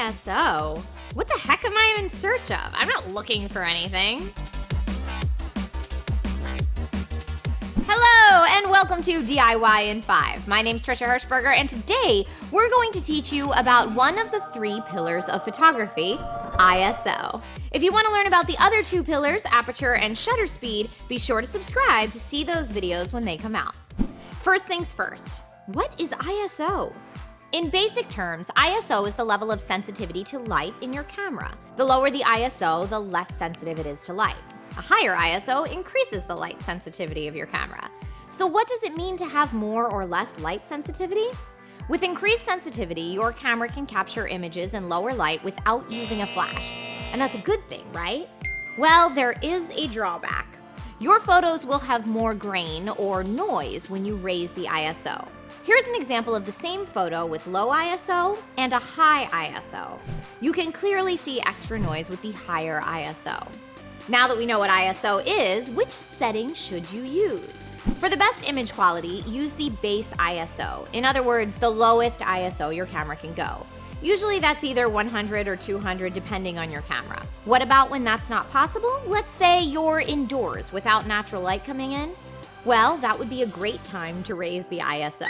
ISO? What the heck am I in search of? I'm not looking for anything. Hello, and welcome to DIY in 5. My name's Trisha Hirschberger, and today we're going to teach you about one of the 3 pillars of photography, ISO. If you want to learn about the other 2 pillars, aperture and shutter speed, be sure to subscribe to see those videos when they come out. First things first, what is ISO? In basic terms, ISO is the level of sensitivity to light in your camera. The lower the ISO, the less sensitive it is to light. A higher ISO increases the light sensitivity of your camera. So what does it mean to have more or less light sensitivity? With increased sensitivity, your camera can capture images in lower light without using a flash. And that's a good thing, right? Well, there is a drawback. Your photos will have more grain or noise when you raise the ISO. Here's an example of the same photo with low ISO and a high ISO. You can clearly see extra noise with the higher ISO. Now that we know what ISO is, which setting should you use? For the best image quality, use the base ISO. In other words, the lowest ISO your camera can go. Usually that's either 100 or 200 depending on your camera. What about when that's not possible? Let's say you're indoors without natural light coming in. Well, that would be a great time to raise the ISO.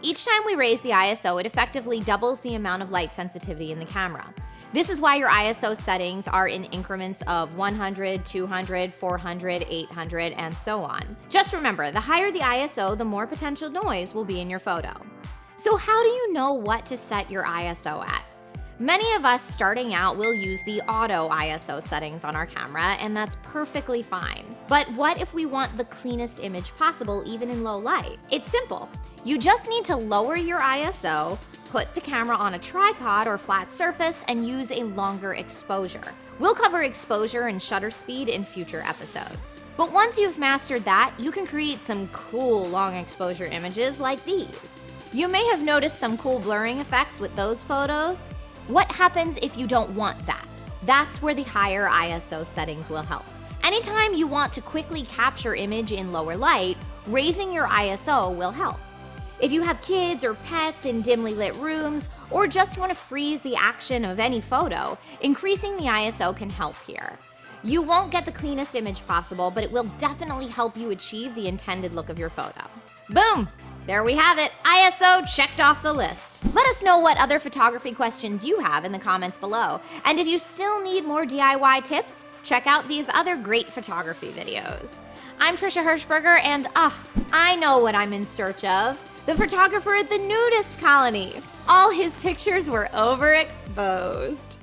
Each time we raise the ISO, it effectively doubles the amount of light sensitivity in the camera. This is why your ISO settings are in increments of 100, 200, 400, 800, and so on. Just remember, the higher the ISO, the more potential noise will be in your photo. So how do you know what to set your ISO at? Many of us starting out will use the auto ISO settings on our camera, and that's perfectly fine. But what if we want the cleanest image possible even in low light? It's simple. You just need to lower your ISO, put the camera on a tripod or flat surface, and use a longer exposure. We'll cover exposure and shutter speed in future episodes. But once you've mastered that, you can create some cool long exposure images like these. You may have noticed some cool blurring effects with those photos. What happens if you don't want that? That's where the higher ISO settings will help. Anytime you want to quickly capture image in lower light, raising your ISO will help. If you have kids or pets in dimly lit rooms, or just want to freeze the action of any photo, increasing the ISO can help here. You won't get the cleanest image possible, but it will definitely help you achieve the intended look of your photo. Boom! There we have it, ISO checked off the list. Let us know what other photography questions you have in the comments below. And if you still need more DIY tips, check out these other great photography videos. I'm Trisha Hirschberger, and I know what I'm in search of. The photographer at the nudist colony. All his pictures were overexposed.